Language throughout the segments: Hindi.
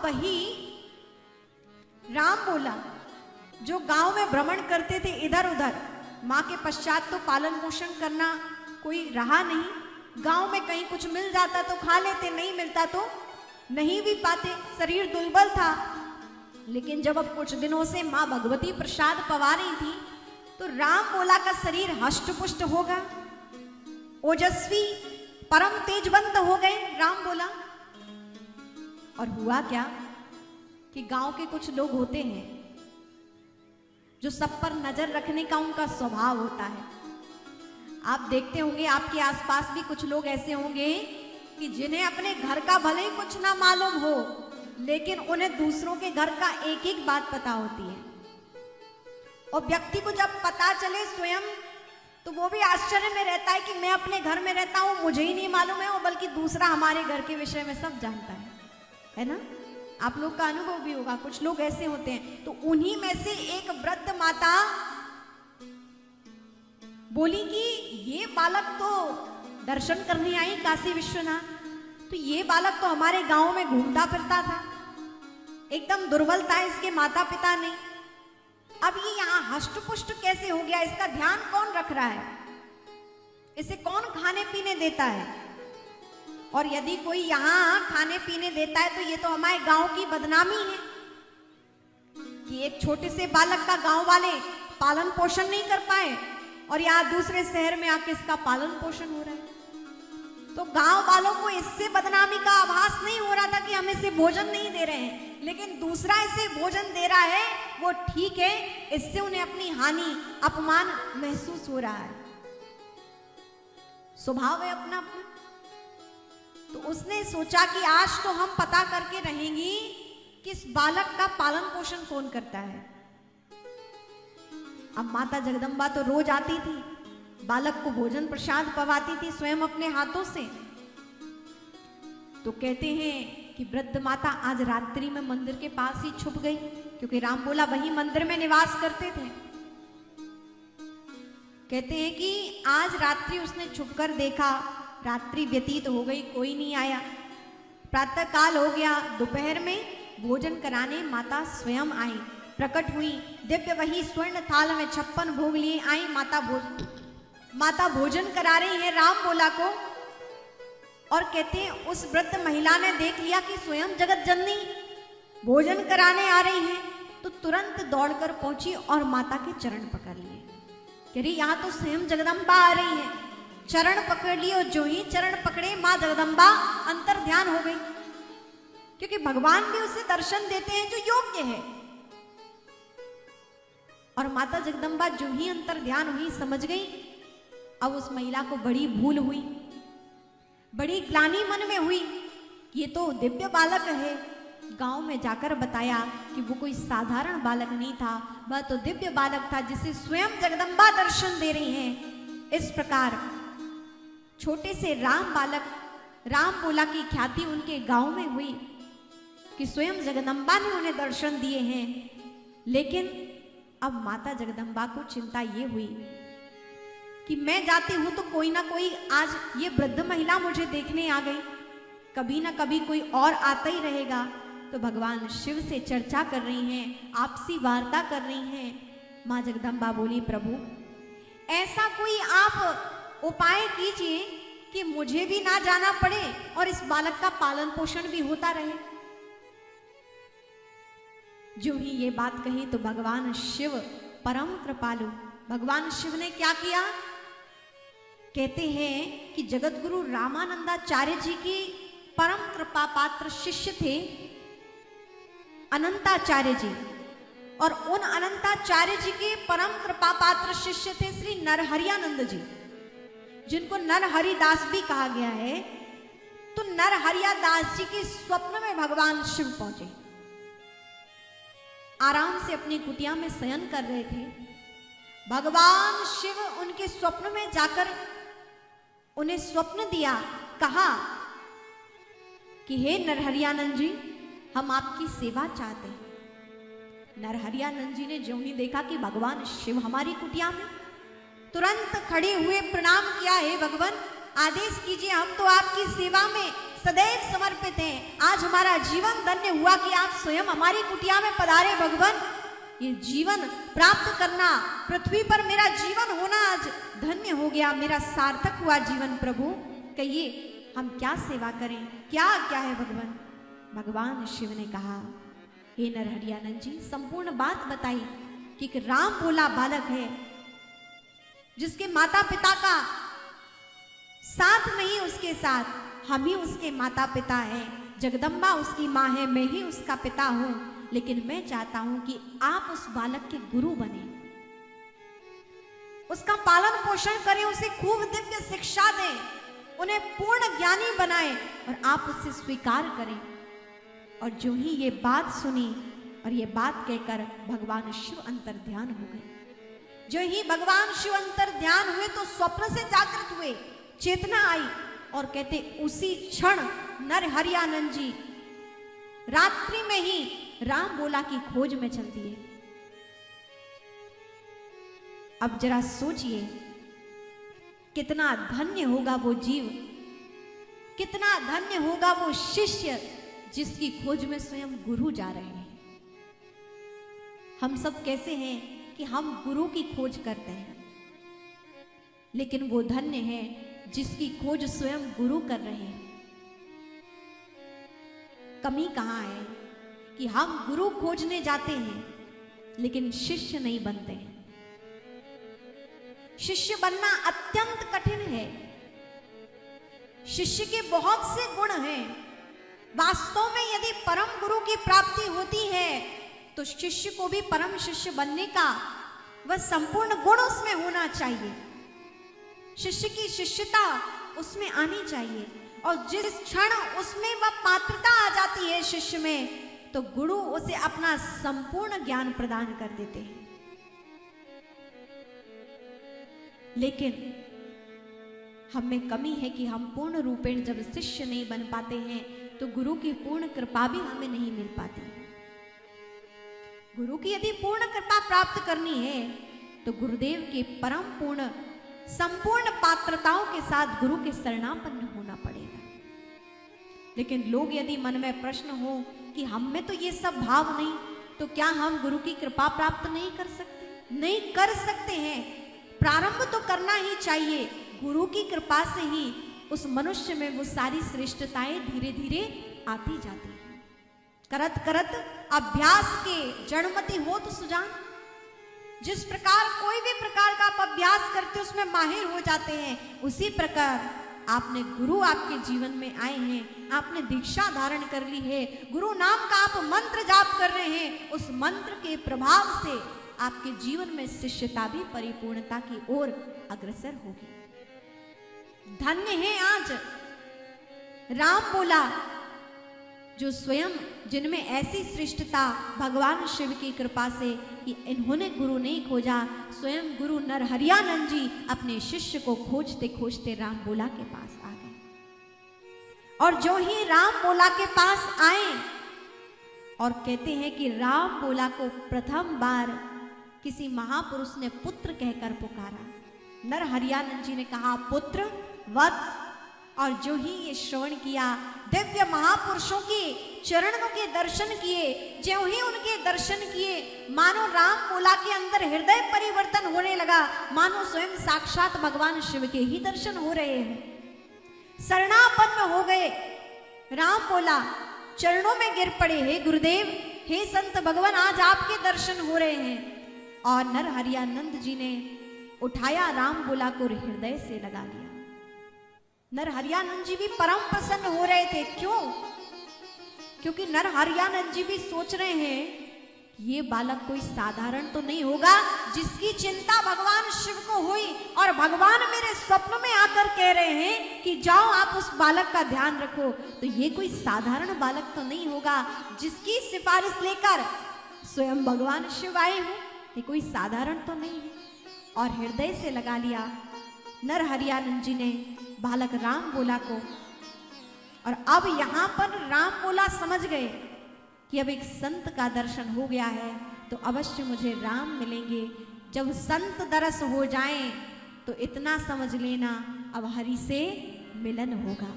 वही राम बोला जो गांव में भ्रमण करते थे इधर उधर, माँ के पश्चात तो पालन पोषण करना कोई रहा नहीं। गांव में कहीं कुछ मिल जाता तो खा लेते, नहीं मिलता तो नहीं भी पाते, शरीर दुर्बल था। लेकिन जब अब कुछ दिनों से माँ भगवती प्रसाद पवा रही थी तो राम बोला का शरीर हष्ट पुष्ट होगा, ओजस्वी परम तेजवंत हो गए राम बोला। और हुआ क्या कि गांव के कुछ लोग होते हैं जो सब पर नजर रखने का उनका स्वभाव होता है। आप देखते होंगे आपके आसपास भी कुछ लोग ऐसे होंगे कि जिन्हें अपने घर का भले ही कुछ ना मालूम हो, लेकिन उन्हें दूसरों के घर का एक एक बात पता होती है। और व्यक्ति को जब पता चले स्वयं, तो वो भी आश्चर्य में रहता है कि मैं अपने घर में रहता हूं, मुझे ही नहीं मालूम है, वो बल्कि दूसरा हमारे घर के विषय में सब जानता है ना। आप लोग का अनुभव भी होगा, कुछ लोग ऐसे होते हैं। तो उन्हीं में से एक वृद्ध माता बोली कि ये बालक तो दर्शन करने आई काशी विश्वनाथ, तो ये बालक तो हमारे गांव में घूमता फिरता था, एकदम दुर्बल था, इसके माता पिता नहीं। अब ये यहाँ हष्ट पुष्ट कैसे हो गया, इसका ध्यान कौन रख रहा है, इसे कौन खाने पीने देता है? और यदि कोई यहाँ खाने पीने देता है तो ये तो हमारे गांव की बदनामी है कि एक छोटे से बालक का गांव वाले पालन पोषण नहीं कर पाए और यहाँ दूसरे शहर में आके इसका पालन पोषण हो रहा है। तो गांव वालों को इससे बदनामी का आभास नहीं हो रहा था कि हम इसे भोजन नहीं दे रहे हैं, लेकिन दूसरा इसे भोजन दे रहा है, वो ठीक है, इससे उन्हें अपनी हानि अपमान महसूस हो रहा है। स्वभाव है अपना अपना। तो उसने सोचा कि आज तो हम पता करके रहेंगी कि इस बालक का पालन पोषण कौन करता है। अब माता जगदम्बा तो रोज आती थी, बालक को भोजन प्रसाद पवाती थी स्वयं अपने हाथों से। तो कहते हैं कि वृद्ध माता आज रात्रि में मंदिर के पास ही छुप गई, क्योंकि राम बोला वही मंदिर में निवास करते थे। कहते हैं कि आज रात्रि उसने छुपकर देखा, रात्रि व्यतीत हो गई, कोई नहीं आया। प्रातः काल हो गया, दोपहर में भोजन कराने माता स्वयं आई, प्रकट हुई, दिव्य वही स्वर्ण थाल में 56 भोग लिए आई। माता भोजन करा रही है राम बोला को। और कहते हैं उस वृद्ध महिला ने देख लिया कि स्वयं जगत जननी भोजन कराने आ रही है, तो तुरंत दौड़कर पहुंची और माता के चरण पकड़ लिए। कह रही यहाँ तो स्वयं जगदम्बा आ रही है। चरण पकड़ लिए और जो ही चरण पकड़े माँ जगदम्बा अंतर ध्यान हो गई, क्योंकि भगवान भी उसे दर्शन देते हैं जो योग्य है। और माता जगदम्बा जो ही अंतर ध्यान हुई, समझ गई अब उस महिला को बड़ी भूल हुई, बड़ी ग्लानि मन में हुई। ये तो दिव्य बालक है। गांव में जाकर बताया कि वो कोई साधारण बालक नहीं था, वह तो दिव्य बालक था जिसे स्वयं जगदम्बा दर्शन दे रही हैं। इस प्रकार छोटे से राम बालक राम बोला की ख्याति उनके गांव में हुई कि स्वयं जगदम्बा ने उन्हें दर्शन दिए हैं। लेकिन अब माता जगदम्बा को चिंता ये हुई कि मैं जाती हूं तो कोई ना कोई, आज ये वृद्ध महिला मुझे देखने आ गई, कभी ना कभी कोई और आता ही रहेगा। तो भगवान शिव से चर्चा कर रही हैं, आपसी वार्ता कर रही हैं। माँ जगदम्बा बोली, प्रभु ऐसा कोई आप उपाय कीजिए कि मुझे भी ना जाना पड़े और इस बालक का पालन पोषण भी होता रहे। जो ही ये बात कही तो भगवान शिव परम कृपालु, भगवान शिव ने क्या किया? कहते हैं कि जगत गुरु रामानंदाचार्य जी की परम कृपा पात्र शिष्य थे अनंताचार्य जी, और उन अनंताचार्य जी के परम कृपा पात्र शिष्य थे श्री नरहरियानंद जी, जिनको नरहरिदास भी कहा गया है। तो नरहरियादास जी के स्वप्न में भगवान शिव पहुंचे, आराम से अपनी कुटिया में शयन कर रहे थे। भगवान शिव उनके स्वप्न में जाकर उन्हें स्वप्न दिया, कहा कि हे नरहरियानंद जी, हम आपकी सेवा चाहते हैं। नरहरियानंद जी ने जो ही देखा कि भगवान शिव हमारी कुटिया में, तुरंत खड़े हुए प्रणाम किया, हे भगवान आदेश कीजिए, हम तो आपकी सेवा में सदैव समर्पित हैं। आज हमारा जीवन धन्य हुआ कि आप स्वयं हमारी कुटिया में पधारे भगवान। ये जीवन प्राप्त करना, पृथ्वी पर मेरा जीवन होना आज धन्य हो गया, मेरा सार्थक हुआ जीवन प्रभु। कहिए हम क्या सेवा करें, क्या क्या है भगवान। भगवान शिव ने कहा, हे नरहरियानंद जी, संपूर्ण बात बताई कि एक राम बोला बालक है जिसके माता पिता का साथ नहीं, उसके साथ हम ही उसके माता पिता हैं। जगदम्बा उसकी माँ है, मैं ही उसका पिता हूं। लेकिन मैं चाहता हूं कि आप उस बालक के गुरु बने, उसका पालन पोषण करें, उसे खूब दिव्य शिक्षा दें, उन्हें पूर्ण ज्ञानी बनाएं और आप उससे स्वीकार करें। और जो ही ये बात सुनी और ये बात कहकर भगवान शिव अंतर्ध्यान हो गए। जो ही भगवान शिव अंतर्ध्यान हुए तो स्वप्न से जागृत हुए, चेतना आई और कहते उसी क्षण नरहरियानंद जी रात्रि में ही राम बोला की खोज में चल दिए। अब जरा सोचिए कितना धन्य होगा वो जीव, कितना धन्य होगा वो शिष्य जिसकी खोज में स्वयं गुरु जा रहे हैं। हम सब कैसे हैं कि हम गुरु की खोज करते हैं, लेकिन वो धन्य है जिसकी खोज स्वयं गुरु कर रहे हैं। कमी कहां है कि हम गुरु खोजने जाते हैं लेकिन शिष्य नहीं बनते हैं। शिष्य बनना अत्यंत कठिन है। शिष्य के बहुत से गुण हैं। वास्तव में यदि परम गुरु की प्राप्ति होती है तो शिष्य को भी परम शिष्य बनने का वह संपूर्ण गुण उसमें होना चाहिए। शिष्य की शिष्यता उसमें आनी चाहिए और जिस क्षण उसमें वह पात्रता आ जाती है शिष्य में, तो गुरु उसे अपना संपूर्ण ज्ञान प्रदान कर देते हैं। लेकिन हम में कमी है कि हम पूर्ण रूपेण जब शिष्य नहीं बन पाते हैं तो गुरु की पूर्ण कृपा भी हमें नहीं मिल पाती। गुरु की यदि पूर्ण कृपा प्राप्त करनी है तो गुरुदेव के परम पूर्ण संपूर्ण पात्रताओं के साथ गुरु के शरणापन्न होना पड़ेगा। लेकिन लोग यदि मन में प्रश्न हो कि हम में तो ये सब भाव नहीं, तो क्या हम गुरु की कृपा प्राप्त नहीं कर सकते? नहीं कर सकते हैं। प्रारंभ तो करना ही चाहिए। गुरु की कृपा से ही उस मनुष्य में वो सारी श्रेष्ठताएं धीरे धीरे आती जाती हैं। करत करत अभ्यास के जड़मति हो तो सुजान। जिस प्रकार कोई भी प्रकार का आप अभ्यास करते उसमें माहिर हो जाते हैं, उसी प्रकार आपने गुरु आपके जीवन में आए हैं, आपने दीक्षा धारण कर ली है, गुरु नाम का आप मंत्र जाप कर रहे हैं, उस मंत्र के प्रभाव से आपके जीवन में शिष्यता भी परिपूर्णता की ओर अग्रसर होगी। धन्य है आज राम बोला जो स्वयं जिनमें ऐसी श्रेष्ठता भगवान शिव की कृपा से कि इन्होंने गुरु नहीं खोजा, स्वयं गुरु नरहरियानंद जी अपने शिष्य को खोजते खोजते राम बोला के पास आ गए। और जो ही राम बोला के पास आए और कहते हैं कि राम बोला को प्रथम बार किसी महापुरुष ने पुत्र कहकर पुकारा। नरहरियानंद जी ने कहा पुत्र वत्स। और जो ही ये श्रवण किया, दिव्य महापुरुषों के चरणों के दर्शन किए, जो ही उनके दर्शन किए, मानो राम बोला के अंदर हृदय परिवर्तन होने लगा, मानो स्वयं साक्षात भगवान शिव के ही दर्शन हो रहे हैं। शरणापन्न हो गए। राम बोला चरणों में गिर पड़े, हे गुरुदेव, हे संत भगवान, आज आपके दर्शन हो रहे हैं। और नरहरियानंद जी ने उठाया राम बोला को हृदय से लगा लिया। नरहरियानंद जी भी परम प्रसन्न हो रहे थे। क्यों? क्योंकि नरहरियानंद जी भी सोच रहे हैं कि ये बालक कोई साधारण तो नहीं होगा, जिसकी चिंता भगवान शिव को हुई और भगवान मेरे स्वप्न में आकर कह रहे हैं कि जाओ आप उस बालक का ध्यान रखो, तो ये कोई साधारण बालक तो नहीं होगा जिसकी सिफारिश लेकर स्वयं भगवान शिव आए हो। ये कोई साधारण तो नहीं है। और हृदय से लगा लिया नरहरियानंद जी ने बालक राम बोला को। और अब यहां पर राम बोला समझ गए कि अब एक संत का दर्शन हो गया है तो अवश्य मुझे राम मिलेंगे। जब संत दरस हो जाएं तो इतना समझ लेना अब हरि से मिलन होगा।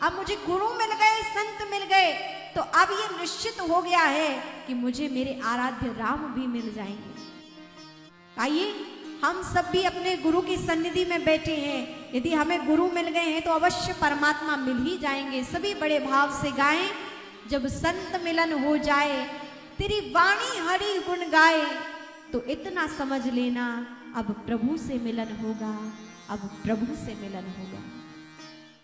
अब मुझे गुरु मिल गए, संत मिल गए, तो अब ये निश्चित हो गया है कि मुझे मेरे आराध्य राम भी मिल जाएंगे। आइए हम सब भी अपने गुरु की सन्निधि में बैठे हैं, यदि हमें गुरु मिल गए हैं तो अवश्य परमात्मा मिल ही जाएंगे। सभी बड़े भाव से गाएं, जब संत मिलन हो जाए, तेरी वाणी हरि गुण गाए, तो इतना समझ लेना अब प्रभु से मिलन होगा, अब प्रभु से मिलन होगा।